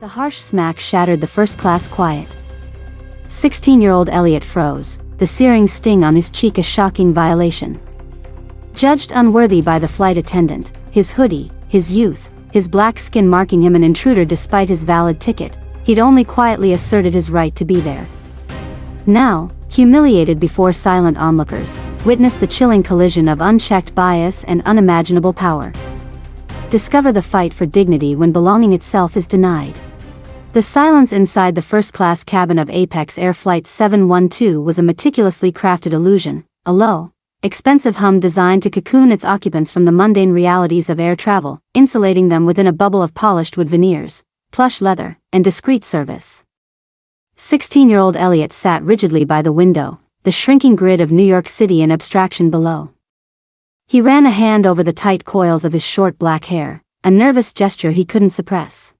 The harsh smack shattered the first-class quiet. 16-year-old Elliot froze, the searing sting on his cheek a shocking violation. Judged unworthy by the flight attendant, his hoodie, his youth, his black skin marking him an intruder despite his valid ticket, he'd only quietly asserted his right to be there. Now, humiliated before silent onlookers, witnessed the chilling collision of unchecked bias and unimaginable power. Discover the fight for dignity when belonging itself is denied. The silence inside the first-class cabin of Apex Air Flight 712 was a meticulously crafted illusion, a low, expensive hum designed to cocoon its occupants from the mundane realities of air travel, insulating them within a bubble of polished wood veneers, plush leather, and discreet service. 16-year-old Elliot sat rigidly by the window, the shrinking grid of New York City in abstraction below. He ran a hand over the tight coils of his short black hair, a nervous gesture he couldn't suppress.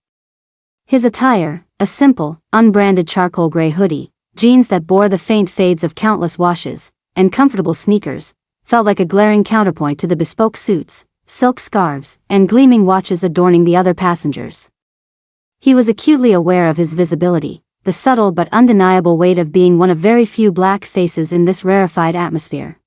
His attire, a simple, unbranded charcoal gray hoodie, jeans that bore the faint fades of countless washes, and comfortable sneakers, felt like a glaring counterpoint to the bespoke suits, silk scarves, and gleaming watches adorning the other passengers. He was acutely aware of his visibility, the subtle but undeniable weight of being one of very few black faces in this rarefied atmosphere.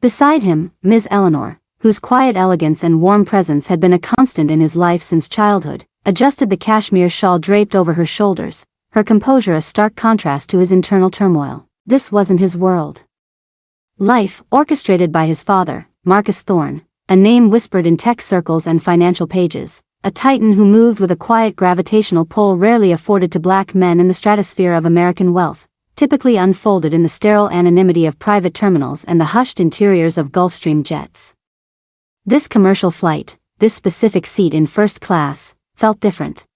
Beside him, Ms. Eleanor, whose quiet elegance and warm presence had been a constant in his life since childhood, adjusted the cashmere shawl draped over her shoulders, her composure a stark contrast to his internal turmoil. This wasn't his world. Life, orchestrated by his father, Marcus Thorne, a name whispered in tech circles and financial pages, a titan who moved with a quiet gravitational pull rarely afforded to black men in the stratosphere of American wealth, typically unfolded in the sterile anonymity of private terminals and the hushed interiors of Gulfstream jets. This commercial flight, this specific seat in first class, felt different.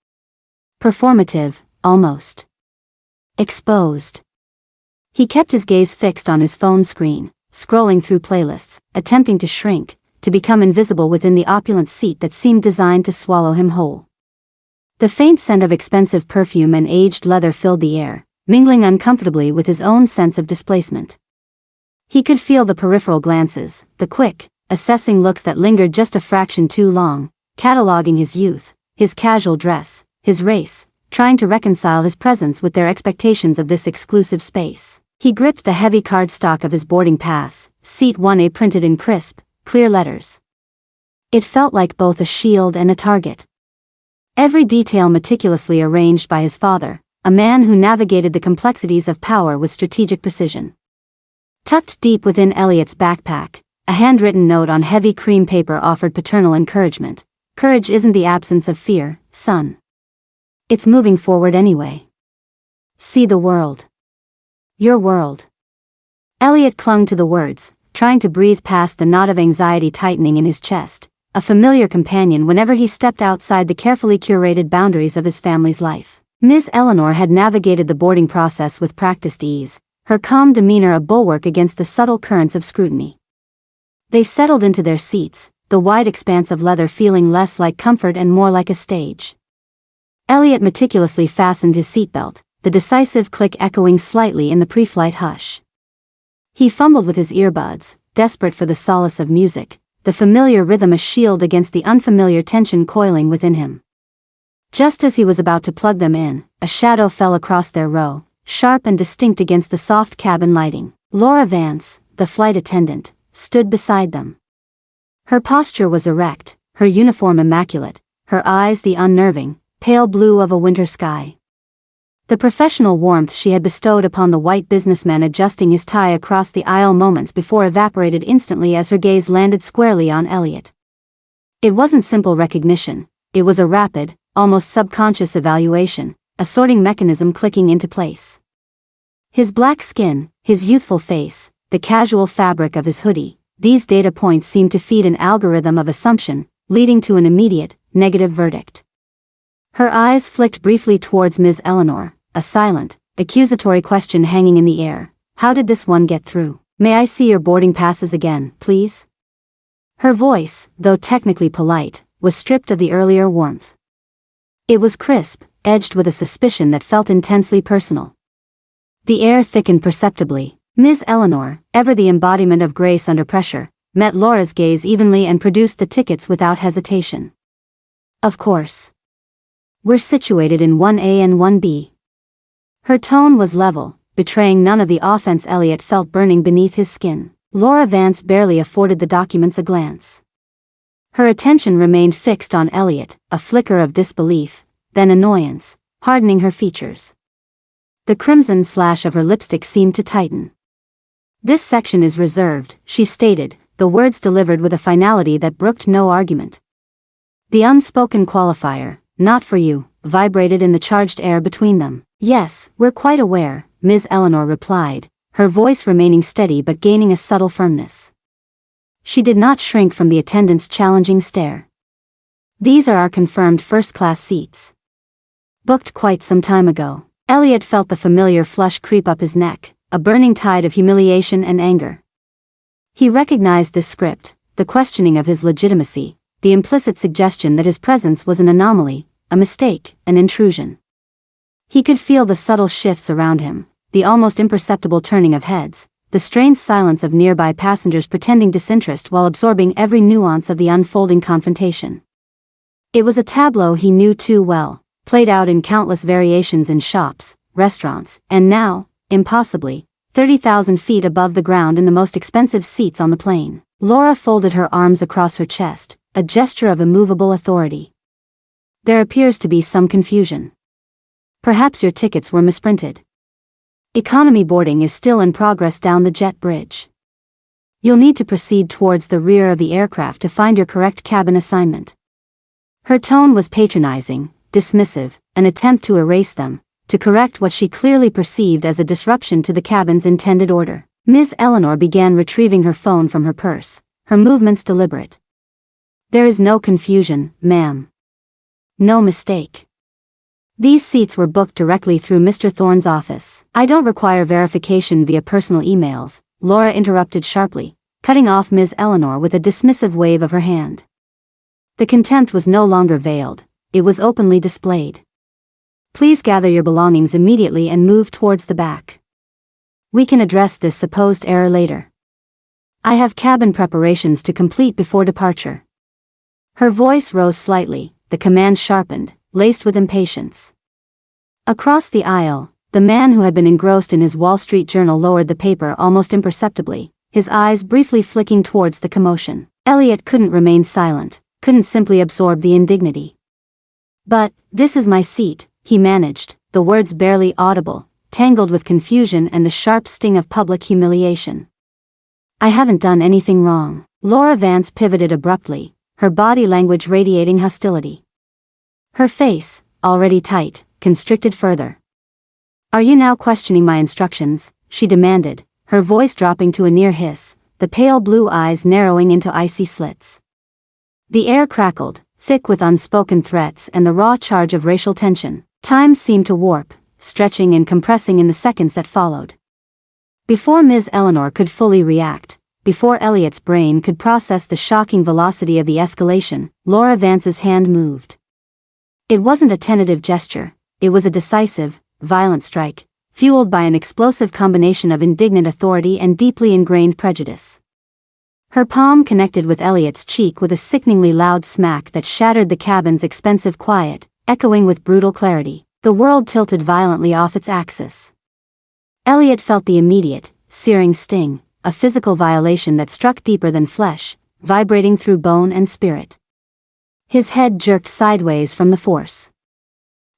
Performative, almost. Exposed. He kept his gaze fixed on his phone screen, scrolling through playlists, attempting to shrink, to become invisible within the opulent seat that seemed designed to swallow him whole. The faint scent of expensive perfume and aged leather filled the air, mingling uncomfortably with his own sense of displacement. He could feel the peripheral glances, the quick, assessing looks that lingered just a fraction too long, cataloging his youth, his casual dress, his race, trying to reconcile his presence with their expectations of this exclusive space. He gripped the heavy cardstock of his boarding pass, seat 1A printed in crisp, clear letters. It felt like both a shield and a target. Every detail meticulously arranged by his father, a man who navigated the complexities of power with strategic precision. Tucked deep within Elliot's backpack, a handwritten note on heavy cream paper offered paternal encouragement. Courage isn't the absence of fear, son. It's moving forward anyway. See the world. Your world. Elliot clung to the words, trying to breathe past the knot of anxiety tightening in his chest, a familiar companion whenever he stepped outside the carefully curated boundaries of his family's life. Ms. Eleanor had navigated the boarding process with practiced ease, her calm demeanor a bulwark against the subtle currents of scrutiny. They settled into their seats, the wide expanse of leather feeling less like comfort and more like a stage. Elliot meticulously fastened his seatbelt, the decisive click echoing slightly in the pre-flight hush. He fumbled with his earbuds, desperate for the solace of music, the familiar rhythm a shield against the unfamiliar tension coiling within him. Just as he was about to plug them in, a shadow fell across their row, sharp and distinct against the soft cabin lighting. Laura Vance, the flight attendant, stood beside them. Her posture was erect, her uniform immaculate, her eyes the unnerving, pale blue of a winter sky. The professional warmth she had bestowed upon the white businessman adjusting his tie across the aisle moments before evaporated instantly as her gaze landed squarely on Elliot. It wasn't simple recognition, it was a rapid, almost subconscious evaluation, a sorting mechanism clicking into place. His black skin, his youthful face, the casual fabric of his hoodie, these data points seemed to feed an algorithm of assumption, leading to an immediate, negative verdict. Her eyes flicked briefly towards Ms. Eleanor, a silent, accusatory question hanging in the air. How did this one get through? May I see your boarding passes again, please? Her voice, though technically polite, was stripped of the earlier warmth. It was crisp, edged with a suspicion that felt intensely personal. The air thickened perceptibly. Ms. Eleanor, ever the embodiment of grace under pressure, met Laura's gaze evenly and produced the tickets without hesitation. Of course. We're situated in 1A and 1B. Her tone was level, betraying none of the offense Elliot felt burning beneath his skin. Laura Vance barely afforded the documents a glance. Her attention remained fixed on Elliot, a flicker of disbelief, then annoyance, hardening her features. The crimson slash of her lipstick seemed to tighten. "This section is reserved," she stated, the words delivered with a finality that brooked no argument. The unspoken qualifier, "not for you," vibrated in the charged air between them. "Yes, we're quite aware," Ms. Eleanor replied, her voice remaining steady but gaining a subtle firmness. She did not shrink from the attendant's challenging stare. "These are our confirmed first-class seats. Booked quite some time ago." Elliot felt the familiar flush creep up his neck, a burning tide of humiliation and anger. He recognized this script, the questioning of his legitimacy, the implicit suggestion that his presence was an anomaly, a mistake, an intrusion. He could feel the subtle shifts around him, the almost imperceptible turning of heads, the strained silence of nearby passengers pretending disinterest while absorbing every nuance of the unfolding confrontation. It was a tableau he knew too well, played out in countless variations in shops, restaurants, and now, impossibly, 30,000 feet above the ground in the most expensive seats on the plane. Laura folded her arms across her chest, a gesture of immovable authority. "There appears to be some confusion. Perhaps your tickets were misprinted. Economy boarding is still in progress down the jet bridge. You'll need to proceed towards the rear of the aircraft to find your correct cabin assignment." Her tone was patronizing, dismissive, an attempt to erase them, to correct what she clearly perceived as a disruption to the cabin's intended order. Ms. Eleanor began retrieving her phone from her purse, her movements deliberate. "There is no confusion, ma'am. No mistake. These seats were booked directly through Mr. Thorne's office." "I don't require verification via personal emails," Laura interrupted sharply, cutting off Ms. Eleanor with a dismissive wave of her hand. The contempt was no longer veiled, it was openly displayed. "Please gather your belongings immediately and move towards the back. We can address this supposed error later. I have cabin preparations to complete before departure." Her voice rose slightly, the command sharpened, laced with impatience. Across the aisle, the man who had been engrossed in his Wall Street Journal lowered the paper almost imperceptibly, his eyes briefly flicking towards the commotion. Elliot couldn't remain silent, couldn't simply absorb the indignity. "But, this is my seat," he managed, the words barely audible, tangled with confusion and the sharp sting of public humiliation. "I haven't done anything wrong." Laura Vance pivoted abruptly, her body language radiating hostility. Her face, already tight, constricted further. "Are you now questioning my instructions?" she demanded, her voice dropping to a near hiss, the pale blue eyes narrowing into icy slits. The air crackled, thick with unspoken threats and the raw charge of racial tension. Time seemed to warp, stretching and compressing in the seconds that followed. Before Ms. Eleanor could fully react, before Elliot's brain could process the shocking velocity of the escalation, Laura Vance's hand moved. It wasn't a tentative gesture, it was a decisive, violent strike, fueled by an explosive combination of indignant authority and deeply ingrained prejudice. Her palm connected with Elliot's cheek with a sickeningly loud smack that shattered the cabin's expensive quiet, echoing with brutal clarity. The world tilted violently off its axis. Elliot felt the immediate, searing sting, a physical violation that struck deeper than flesh, vibrating through bone and spirit. His head jerked sideways from the force.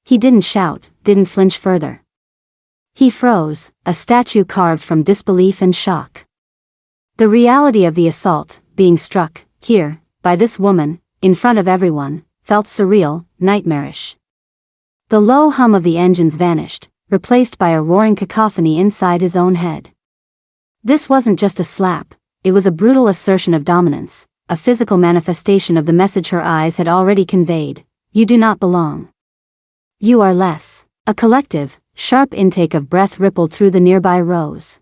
He didn't shout, didn't flinch further. He froze, a statue carved from disbelief and shock. The reality of the assault, being struck, here, by this woman, in front of everyone, felt surreal, nightmarish. The low hum of the engines vanished, replaced by a roaring cacophony inside his own head. This wasn't just a slap, it was a brutal assertion of dominance, a physical manifestation of the message her eyes had already conveyed: "You do not belong. You are less." A collective, sharp intake of breath rippled through the nearby rows.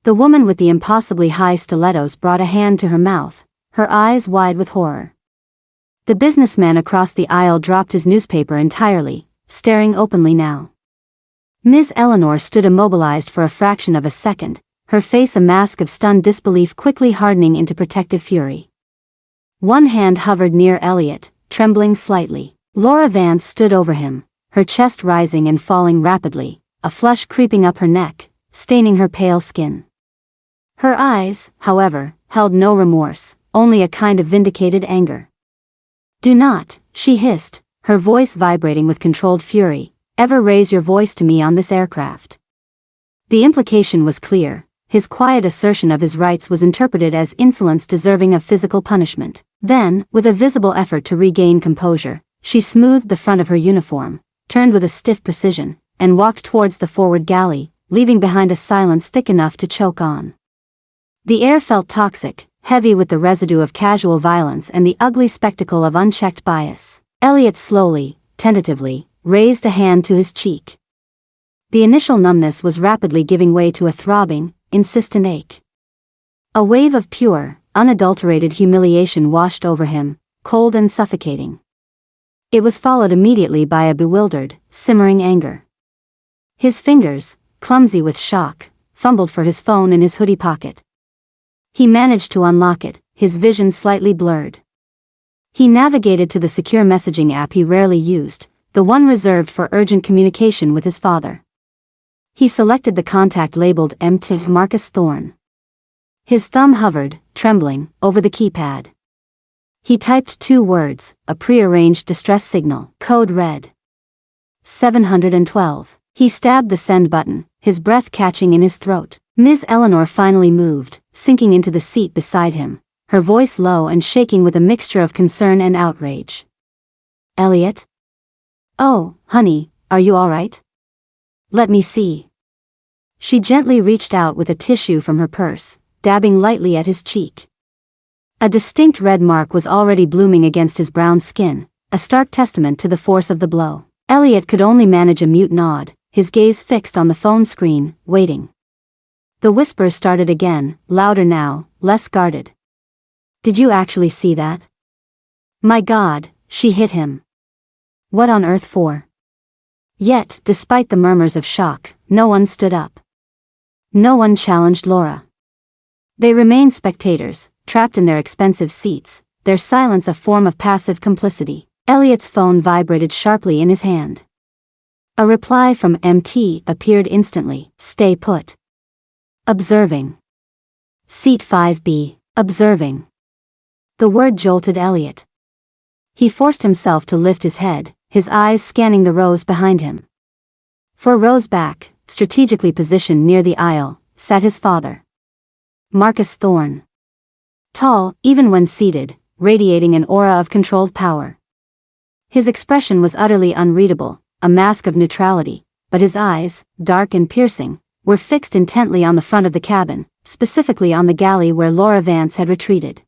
The woman with the impossibly high stilettos brought a hand to her mouth, her eyes wide with horror. The businessman across the aisle dropped his newspaper entirely, staring openly now. Ms. Eleanor stood immobilized for a fraction of a second, her face a mask of stunned disbelief quickly hardening into protective fury. One hand hovered near Elliot, trembling slightly. Laura Vance stood over him, her chest rising and falling rapidly, a flush creeping up her neck, staining her pale skin. Her eyes, however, held no remorse, only a kind of vindicated anger. "Do not," she hissed, her voice vibrating with controlled fury, "ever raise your voice to me on this aircraft." The implication was clear. His quiet assertion of his rights was interpreted as insolence deserving of physical punishment. Then, with a visible effort to regain composure, she smoothed the front of her uniform, turned with a stiff precision, and walked towards the forward galley, leaving behind a silence thick enough to choke on. The air felt toxic, heavy with the residue of casual violence and the ugly spectacle of unchecked bias. Elliot slowly, tentatively, raised a hand to his cheek. The initial numbness was rapidly giving way to a throbbing, insistent ache. A wave of pure, unadulterated humiliation washed over him, cold and suffocating. It was followed immediately by a bewildered, simmering anger. His fingers, clumsy with shock, fumbled for his phone in his hoodie pocket. He managed to unlock it, his vision slightly blurred. He navigated to the secure messaging app he rarely used, the one reserved for urgent communication with his father. He selected the contact labeled MT Marcus Thorne. His thumb hovered, trembling, over the keypad. He typed 2 words, a prearranged distress signal. Code red. 712. He stabbed the send button, his breath catching in his throat. Ms. Eleanor finally moved, sinking into the seat beside him, her voice low and shaking with a mixture of concern and outrage. "Elliot? Oh, honey, are you all right? Let me see." She gently reached out with a tissue from her purse, dabbing lightly at his cheek. A distinct red mark was already blooming against his brown skin, a stark testament to the force of the blow. Elliot could only manage a mute nod, his gaze fixed on the phone screen, waiting. The whispers started again, louder now, less guarded. "Did you actually see that? My God," she hit him. "What on earth for?" Yet, despite the murmurs of shock, no one stood up. No one challenged Laura. They remained spectators, trapped in their expensive seats, their silence a form of passive complicity. Elliot's phone vibrated sharply in his hand. A reply from MT appeared instantly. "Stay put. Observing. Seat 5B. Observing." The word jolted Elliot. He forced himself to lift his head, his eyes scanning the rows behind him. 4 rows back, strategically positioned near the aisle, sat his father. Marcus Thorne. Tall, even when seated, radiating an aura of controlled power. His expression was utterly unreadable, a mask of neutrality, but his eyes, dark and piercing, were fixed intently on the front of the cabin, specifically on the galley where Laura Vance had retreated.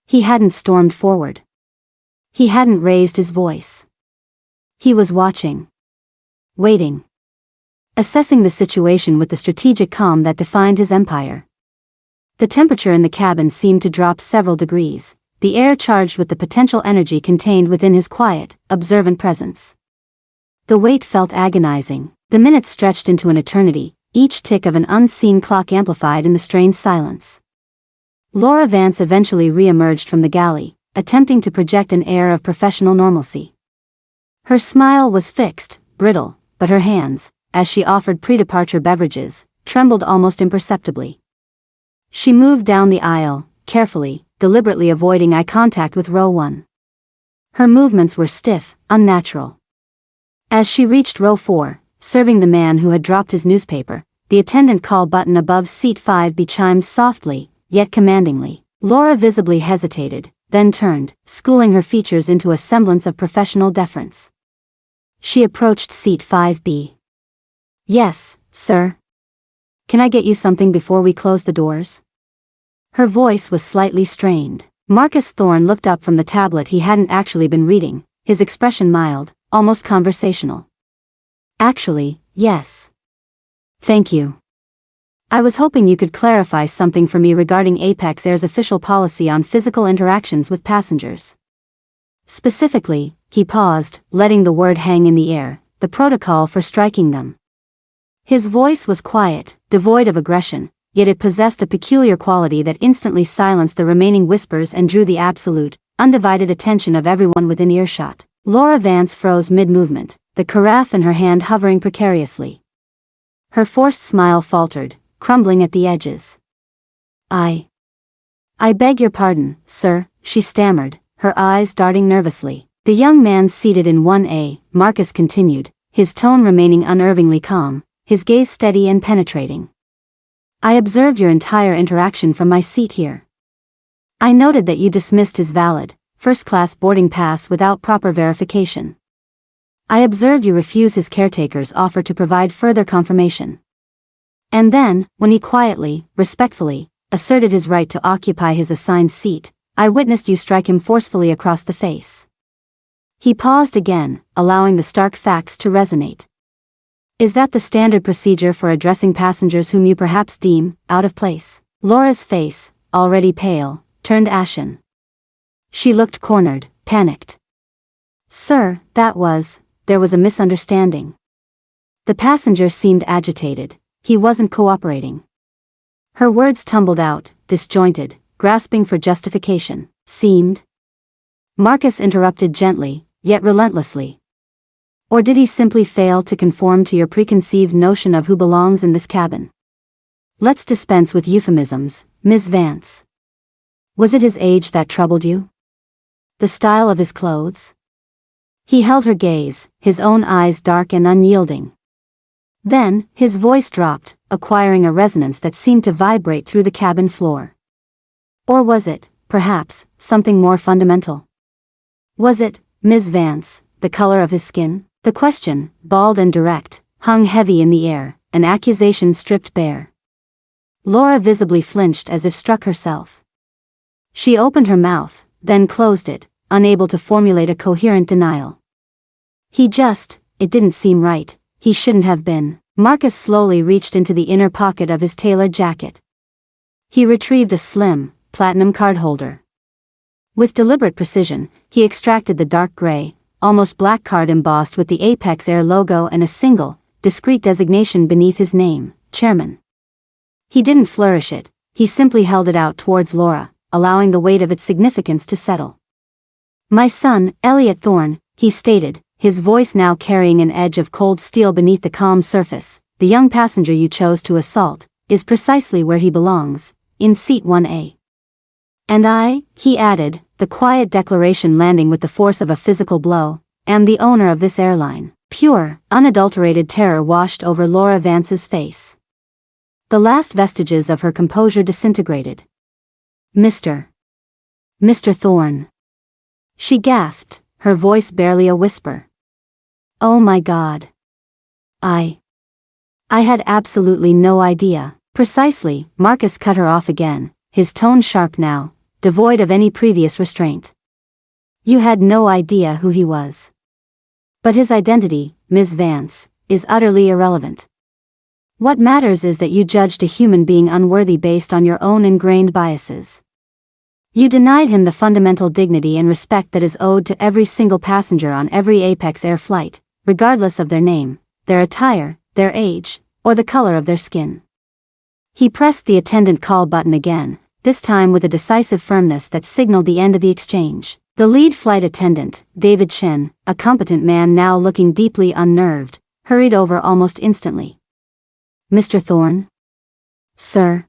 He hadn't stormed forward. He hadn't raised his voice. He was watching. Waiting. Assessing the situation with the strategic calm that defined his empire. The temperature in the cabin seemed to drop several degrees, the air charged with the potential energy contained within his quiet, observant presence. The wait felt agonizing, the minutes stretched into an eternity, each tick of an unseen clock amplified in the strained silence. Laura Vance eventually re-emerged from the galley, attempting to project an air of professional normalcy. Her smile was fixed, brittle, but her hands, as she offered pre-departure beverages, trembled almost imperceptibly. She moved down the aisle, carefully, deliberately avoiding eye contact with row 1. Her movements were stiff, unnatural. As she reached row 4, serving the man who had dropped his newspaper, the attendant call button above seat 5B chimed softly, yet commandingly. Laura visibly hesitated, then turned, schooling her features into a semblance of professional deference. She approached seat 5B. "Yes, sir. Can I get you something before we close the doors?" Her voice was slightly strained. Marcus Thorne looked up from the tablet he hadn't actually been reading, his expression mild, almost conversational. "Actually, yes. Thank you. I was hoping you could clarify something for me regarding Apex Air's official policy on physical interactions with passengers. Specifically," he paused, letting the word hang in the air, "the protocol for striking them." His voice was quiet, devoid of aggression, yet it possessed a peculiar quality that instantly silenced the remaining whispers and drew the absolute, undivided attention of everyone within earshot. Laura Vance froze mid-movement, the carafe in her hand hovering precariously. Her forced smile faltered, crumbling at the edges. I beg your pardon, sir, she stammered, her eyes darting nervously. The young man seated in 1A, Marcus continued, his tone remaining unervingly calm, his gaze steady and penetrating. I observed your entire interaction from my seat here. I noted that you dismissed his valid, first-class boarding pass without proper verification. I observed you refuse his caretaker's offer to provide further confirmation. And then, when he quietly, respectfully, asserted his right to occupy his assigned seat, I witnessed you strike him forcefully across the face. He paused again, allowing the stark facts to resonate. Is that the standard procedure for addressing passengers whom you perhaps deem out of place? Laura's face, already pale, turned ashen. She looked cornered, panicked. Sir, there was a misunderstanding. The passenger seemed agitated, he wasn't cooperating. Her words tumbled out, disjointed, grasping for justification, seemed. Marcus interrupted gently, yet relentlessly. Or did he simply fail to conform to your preconceived notion of who belongs in this cabin? Let's dispense with euphemisms, Ms. Vance. Was it his age that troubled you? The style of his clothes? He held her gaze, his own eyes dark and unyielding. Then, his voice dropped, acquiring a resonance that seemed to vibrate through the cabin floor. Or was it, perhaps, something more fundamental? Was it, Ms. Vance, the color of his skin? The question, bald and direct, hung heavy in the air, an accusation stripped bare. Laura visibly flinched as if struck herself. She opened her mouth, then closed it, unable to formulate a coherent denial. It didn't seem right, he shouldn't have been. Marcus slowly reached into the inner pocket of his tailored jacket. He retrieved a slim, platinum card holder. With deliberate precision, he extracted the dark gray, almost black card embossed with the Apex Air logo and a single, discreet designation beneath his name, Chairman. He didn't flourish it, he simply held it out towards Laura, allowing the weight of its significance to settle. My son, Elliot Thorne, he stated, his voice now carrying an edge of cold steel beneath the calm surface, the young passenger you chose to assault, is precisely where he belongs, in seat 1A. And I, he added, the quiet declaration landing with the force of a physical blow, am the owner of this airline. Pure, unadulterated terror washed over Laura Vance's face. The last vestiges of her composure disintegrated. Mr. Thorne. She gasped, her voice barely a whisper. Oh my God. I had absolutely no idea. Precisely, Marcus cut her off again, his tone sharp now, devoid of any previous restraint. You had no idea who he was. But his identity, Ms. Vance, is utterly irrelevant. What matters is that you judged a human being unworthy based on your own ingrained biases. You denied him the fundamental dignity and respect that is owed to every single passenger on every Apex Air flight, regardless of their name, their attire, their age, or the color of their skin. He pressed the attendant call button again, this time with a decisive firmness that signaled the end of the exchange. The lead flight attendant, David Chen, a competent man now looking deeply unnerved, hurried over almost instantly. Mr. Thorne? Sir?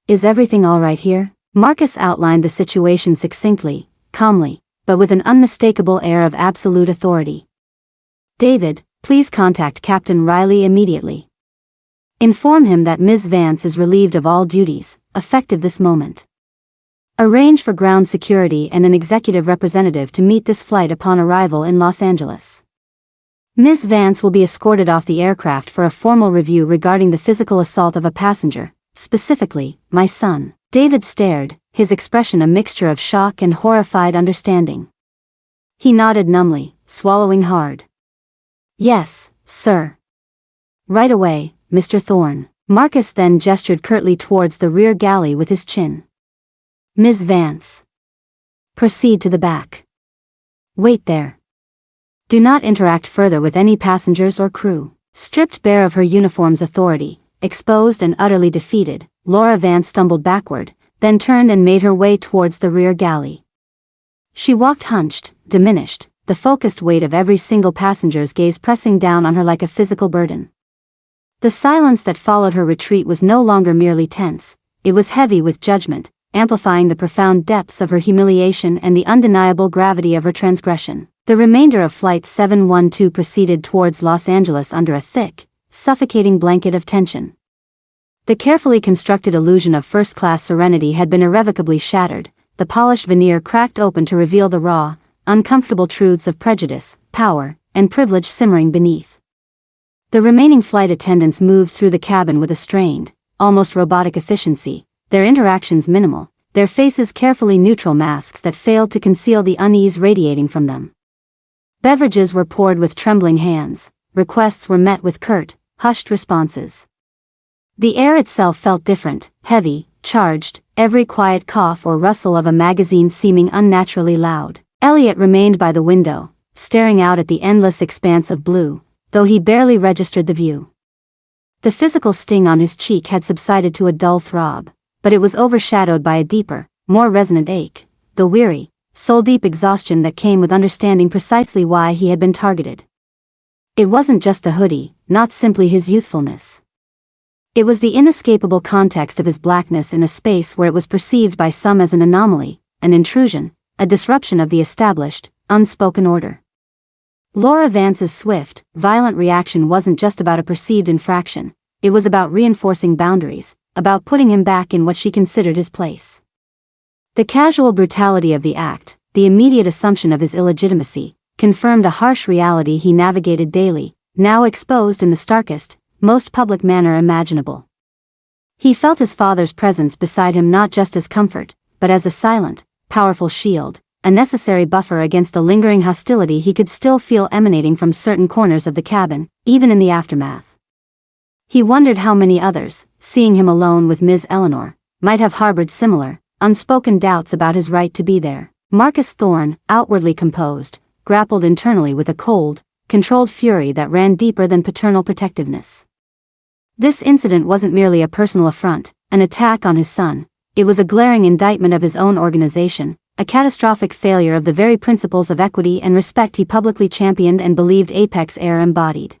Is everything all right here? Marcus outlined the situation succinctly, calmly, but with an unmistakable air of absolute authority. David, please contact Captain Riley immediately. Inform him that Ms. Vance is relieved of all duties, effective this moment. Arrange for ground security and an executive representative to meet this flight upon arrival in Los Angeles. Ms. Vance will be escorted off the aircraft for a formal review regarding the physical assault of a passenger, specifically, my son. David stared, his expression a mixture of shock and horrified understanding. He nodded numbly, swallowing hard. Yes, sir. Right away, Mr. Thorne. Marcus then gestured curtly towards the rear galley with his chin. Ms. Vance. Proceed to the back. Wait there. Do not interact further with any passengers or crew. Stripped bare of her uniform's authority, exposed and utterly defeated, Laura Vance stumbled backward, then turned and made her way towards the rear galley. She walked hunched, diminished, the focused weight of every single passenger's gaze pressing down on her like a physical burden. The silence that followed her retreat was no longer merely tense, it was heavy with judgment, amplifying the profound depths of her humiliation and the undeniable gravity of her transgression. The remainder of Flight 712 proceeded towards Los Angeles under a thick, suffocating blanket of tension. The carefully constructed illusion of first-class serenity had been irrevocably shattered, the polished veneer cracked open to reveal the raw, uncomfortable truths of prejudice, power, and privilege simmering beneath. The remaining flight attendants moved through the cabin with a strained, almost robotic efficiency, their interactions minimal, their faces carefully neutral masks that failed to conceal the unease radiating from them. Beverages were poured with trembling hands, requests were met with curt, hushed responses. The air itself felt different, heavy, charged, every quiet cough or rustle of a magazine seeming unnaturally loud. Elliot remained by the window, staring out at the endless expanse of blue, though he barely registered the view. The physical sting on his cheek had subsided to a dull throb, but it was overshadowed by a deeper, more resonant ache, the weary, soul-deep exhaustion that came with understanding precisely why he had been targeted. It wasn't just the hoodie, not simply his youthfulness. It was the inescapable context of his blackness in a space where it was perceived by some as an anomaly, an intrusion, a disruption of the established, unspoken order. Laura Vance's swift, violent reaction wasn't just about a perceived infraction, it was about reinforcing boundaries, about putting him back in what she considered his place. The casual brutality of the act, the immediate assumption of his illegitimacy, confirmed a harsh reality he navigated daily, now exposed in the starkest, most public manner imaginable. He felt his father's presence beside him not just as comfort, but as a silent, powerful shield, a necessary buffer against the lingering hostility he could still feel emanating from certain corners of the cabin, even in the aftermath. He wondered how many others, seeing him alone with Ms. Eleanor, might have harbored similar, unspoken doubts about his right to be there. Marcus Thorne, outwardly composed, grappled internally with a cold, controlled fury that ran deeper than paternal protectiveness. This incident wasn't merely a personal affront, an attack on his son, it was a glaring indictment of his own organization, a catastrophic failure of the very principles of equity and respect he publicly championed and believed Apex Air embodied.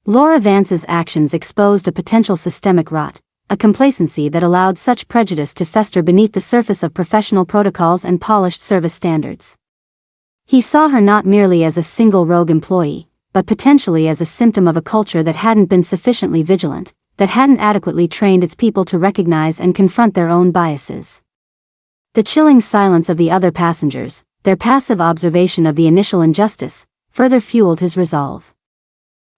Laura Vance's actions exposed a potential systemic rot, a complacency that allowed such prejudice to fester beneath the surface of professional protocols and polished service standards. He saw her not merely as a single rogue employee, but potentially as a symptom of a culture that hadn't been sufficiently vigilant, that hadn't adequately trained its people to recognize and confront their own biases. The chilling silence of the other passengers, their passive observation of the initial injustice, further fueled his resolve.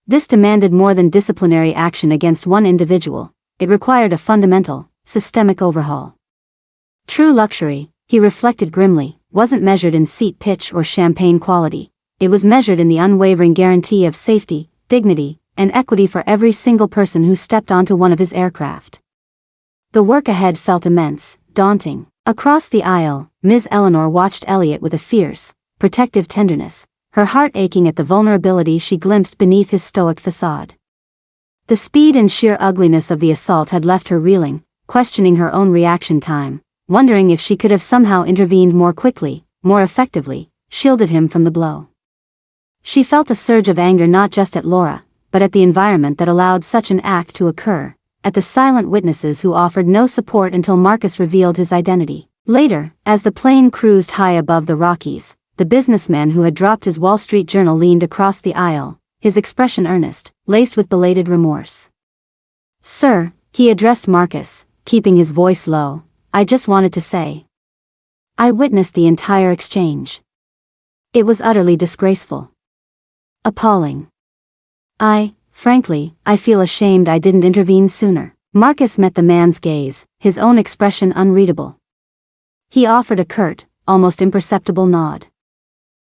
This demanded more than disciplinary action against one individual, it required a fundamental, systemic overhaul. True luxury, he reflected grimly, wasn't measured in seat pitch or champagne quality. It was measured in the unwavering guarantee of safety, dignity, and equity for every single person who stepped onto one of his aircraft. The work ahead felt immense, daunting. Across the aisle, Ms. Eleanor watched Elliot with a fierce, protective tenderness, her heart aching at the vulnerability she glimpsed beneath his stoic facade. The speed and sheer ugliness of the assault had left her reeling, questioning her own reaction time, wondering if she could have somehow intervened more quickly, more effectively, shielded him from the blow. She felt a surge of anger not just at Laura, but at the environment that allowed such an act to occur, at the silent witnesses who offered no support until Marcus revealed his identity. Later, as the plane cruised high above the Rockies, the businessman who had dropped his Wall Street Journal leaned across the aisle, his expression earnest, laced with belated remorse. "Sir," he addressed Marcus, keeping his voice low, "I just wanted to say. I witnessed the entire exchange. It was utterly disgraceful. Appalling. Frankly, I feel ashamed I didn't intervene sooner." Marcus met the man's gaze, his own expression unreadable. He offered a curt, almost imperceptible nod.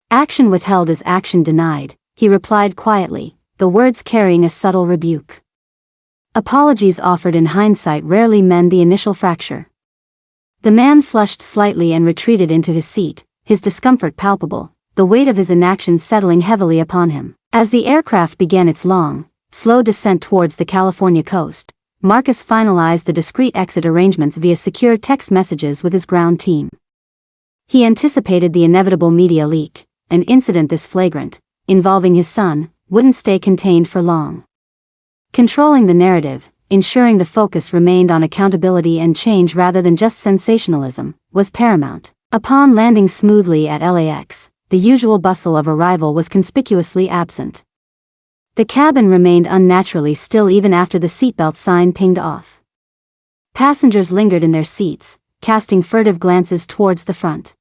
"Action withheld is action denied," he replied quietly, the words carrying a subtle rebuke. Apologies offered in hindsight rarely mend the initial fracture. The man flushed slightly and retreated into his seat, his discomfort palpable, the weight of his inaction settling heavily upon him. As the aircraft began its long, slow descent towards the California coast, Marcus finalized the discreet exit arrangements via secure text messages with his ground team. He anticipated the inevitable media leak, an incident this flagrant, involving his son, wouldn't stay contained for long. Controlling the narrative, ensuring the focus remained on accountability and change rather than just sensationalism, was paramount. Upon landing smoothly at LAX, the usual bustle of arrival was conspicuously absent. The cabin remained unnaturally still even after the seatbelt sign pinged off. Passengers lingered in their seats, casting furtive glances towards the front.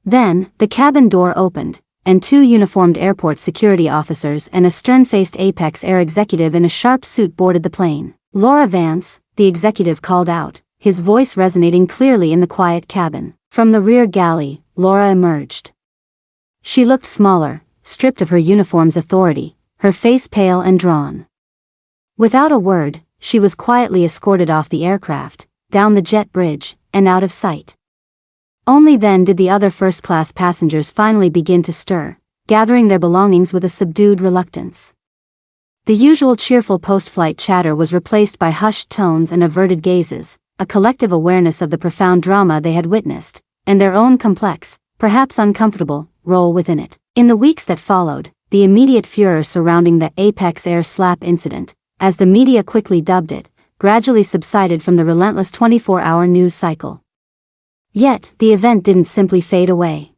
Then, the cabin door opened, and two uniformed airport security officers and a stern-faced Apex Air executive in a sharp suit boarded the plane. "Laura Vance," the executive called out, his voice resonating clearly in the quiet cabin. From the rear galley, Laura emerged. She looked smaller, stripped of her uniform's authority, her face pale and drawn. Without a word, she was quietly escorted off the aircraft, down the jet bridge, and out of sight. Only then did the other first-class passengers finally begin to stir, gathering their belongings with a subdued reluctance. The usual cheerful post-flight chatter was replaced by hushed tones and averted gazes, a collective awareness of the profound drama they had witnessed, and their own complex, perhaps uncomfortable, role within it. In the weeks that followed, the immediate furor surrounding the Apex Air slap incident, as the media quickly dubbed it, gradually subsided from the relentless 24-hour news cycle. Yet, the event didn't simply fade away.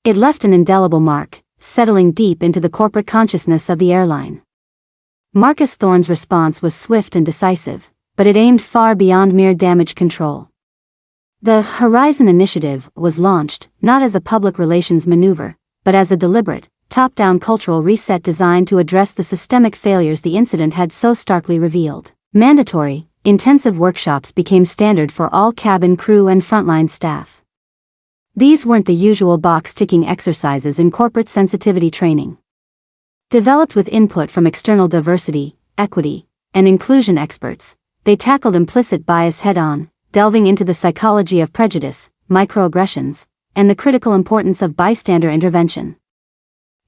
It left an indelible mark, settling deep into the corporate consciousness of the airline. Marcus Thorne's response was swift and decisive, but it aimed far beyond mere damage control. The Horizon Initiative was launched, not as a public relations maneuver, but as a deliberate, top-down cultural reset designed to address the systemic failures the incident had so starkly revealed. Mandatory, intensive workshops became standard for all cabin crew and frontline staff. These weren't the usual box-ticking exercises in corporate sensitivity training. Developed with input from external diversity, equity, and inclusion experts, they tackled implicit bias head-on, delving into the psychology of prejudice, microaggressions, and the critical importance of bystander intervention.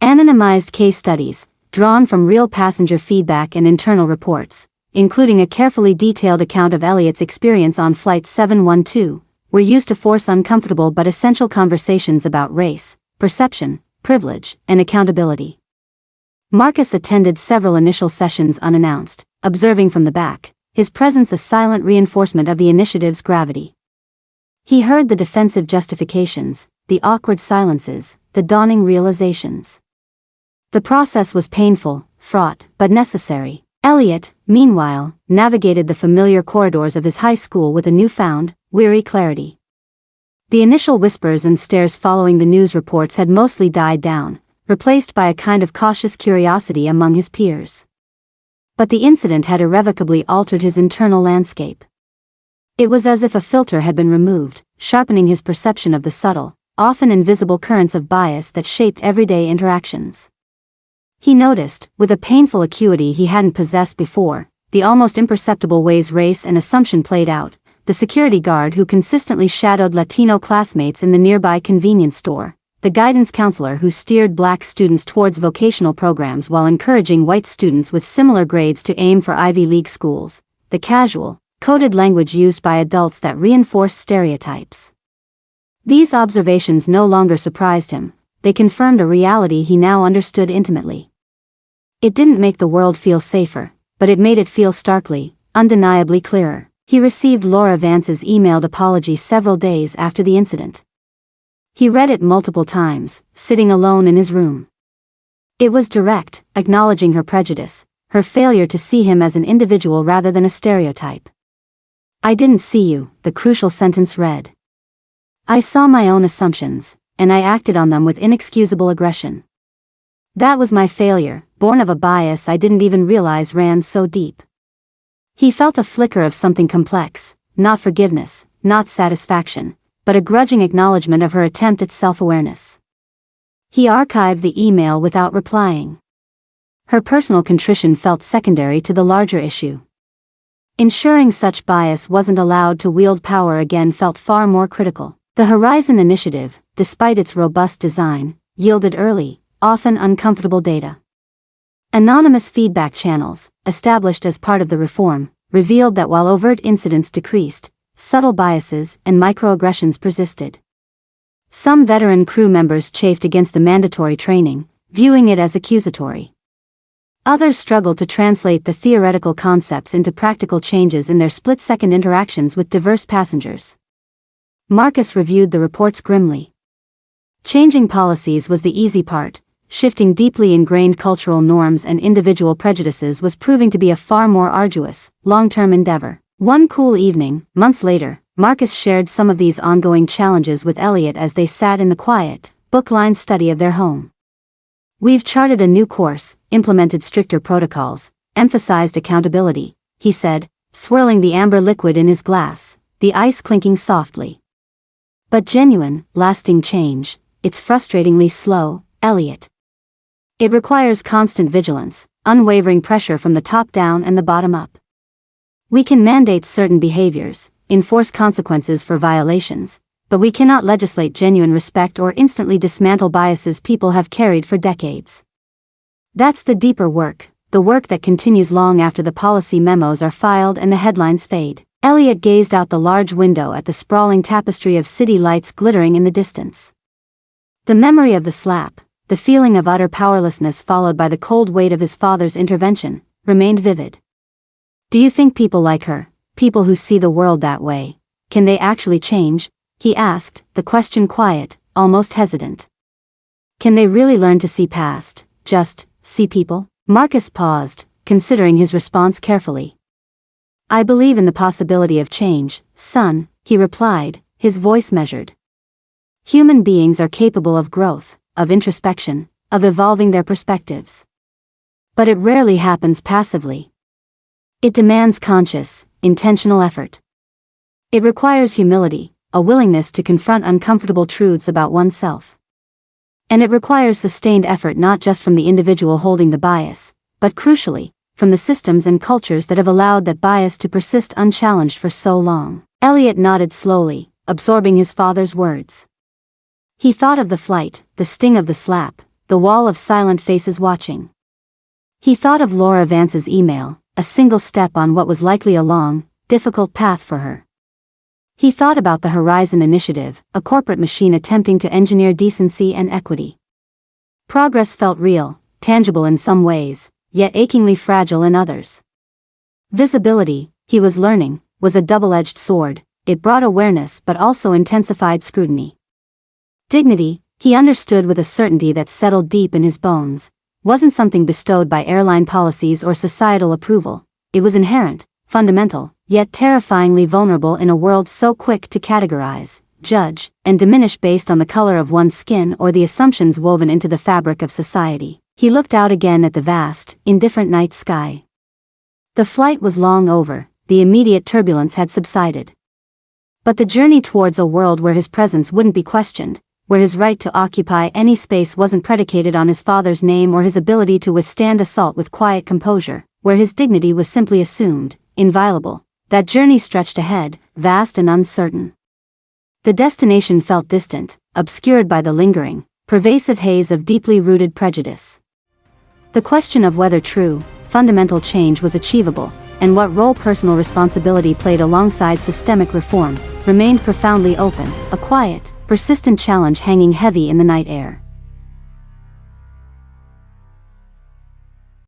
Anonymized case studies, drawn from real passenger feedback and internal reports, including a carefully detailed account of Elliot's experience on Flight 712, were used to force uncomfortable but essential conversations about race, perception, privilege, and accountability. Marcus attended several initial sessions unannounced, observing from the back, his presence a silent reinforcement of the initiative's gravity. He heard the defensive justifications, the awkward silences, the dawning realizations. The process was painful, fraught, but necessary. Elliot, meanwhile, navigated the familiar corridors of his high school with a newfound, weary clarity. The initial whispers and stares following the news reports had mostly died down, replaced by a kind of cautious curiosity among his peers. But the incident had irrevocably altered his internal landscape. It was as if a filter had been removed, sharpening his perception of the subtle, often invisible currents of bias that shaped everyday interactions. He noticed, with a painful acuity he hadn't possessed before, the almost imperceptible ways race and assumption played out, the security guard who consistently shadowed Latino classmates in the nearby convenience store, the guidance counselor who steered black students towards vocational programs while encouraging white students with similar grades to aim for Ivy League schools, the casual, coded language used by adults that reinforced stereotypes. These observations no longer surprised him, they confirmed a reality he now understood intimately. It didn't make the world feel safer, but it made it feel starkly, undeniably clearer. He received Laura Vance's emailed apology several days after the incident. He read it multiple times, sitting alone in his room. It was direct, acknowledging her prejudice, her failure to see him as an individual rather than a stereotype. "I didn't see you," the crucial sentence read. "I saw my own assumptions, and I acted on them with inexcusable aggression. That was my failure, born of a bias I didn't even realize ran so deep." He felt a flicker of something complex, not forgiveness, not satisfaction, but a grudging acknowledgement of her attempt at self-awareness. He archived the email without replying. Her personal contrition felt secondary to the larger issue. Ensuring such bias wasn't allowed to wield power again felt far more critical. The Horizon Initiative, despite its robust design, yielded early, often uncomfortable data. Anonymous feedback channels, established as part of the reform, revealed that while overt incidents decreased, subtle biases and microaggressions persisted. Some veteran crew members chafed against the mandatory training, viewing it as accusatory. Others struggled to translate the theoretical concepts into practical changes in their split-second interactions with diverse passengers. Marcus reviewed the reports grimly. Changing policies was the easy part. Shifting deeply ingrained cultural norms and individual prejudices was proving to be a far more arduous, long-term endeavor. One cool evening, months later, Marcus shared some of these ongoing challenges with Elliot as they sat in the quiet, book-lined study of their home. "We've charted a new course, implemented stricter protocols, emphasized accountability," he said, swirling the amber liquid in his glass, the ice clinking softly. "But genuine, lasting change, it's frustratingly slow, Elliot. It requires constant vigilance, unwavering pressure from the top down and the bottom up. We can mandate certain behaviors, enforce consequences for violations, but we cannot legislate genuine respect or instantly dismantle biases people have carried for decades. That's the deeper work, the work that continues long after the policy memos are filed and the headlines fade." Elliot gazed out the large window at the sprawling tapestry of city lights glittering in the distance. The memory of the slap, the feeling of utter powerlessness followed by the cold weight of his father's intervention, remained vivid. "Do you think people like her, people who see the world that way, can they actually change?" he asked, the question quiet, almost hesitant. "Can they really learn to see past, just, see people?" Marcus paused, considering his response carefully. "I believe in the possibility of change, son," he replied, his voice measured. "Human beings are capable of growth, of introspection, of evolving their perspectives. But it rarely happens passively. It demands conscious, intentional effort. It requires humility, a willingness to confront uncomfortable truths about oneself. And it requires sustained effort not just from the individual holding the bias, but crucially, from the systems and cultures that have allowed that bias to persist unchallenged for so long." Elliot nodded slowly, absorbing his father's words. He thought of the flight, the sting of the slap, the wall of silent faces watching. He thought of Laura Vance's email, a single step on what was likely a long, difficult path for her. He thought about the Horizon Initiative, a corporate machine attempting to engineer decency and equity. Progress felt real, tangible in some ways, yet achingly fragile in others. Visibility, he was learning, was a double-edged sword. It brought awareness but also intensified scrutiny. Dignity, he understood with a certainty that settled deep in his bones, wasn't something bestowed by airline policies or societal approval. It was inherent, fundamental, yet terrifyingly vulnerable in a world so quick to categorize, judge, and diminish based on the color of one's skin or the assumptions woven into the fabric of society. He looked out again at the vast, indifferent night sky. The flight was long over, the immediate turbulence had subsided. But the journey towards a world where his presence wouldn't be questioned, where his right to occupy any space wasn't predicated on his father's name or his ability to withstand assault with quiet composure, where his dignity was simply assumed, inviolable, that journey stretched ahead, vast and uncertain. The destination felt distant, obscured by the lingering, pervasive haze of deeply rooted prejudice. The question of whether true, fundamental change was achievable, and what role personal responsibility played alongside systemic reform, remained profoundly open, a quiet, persistent challenge hanging heavy in the night air.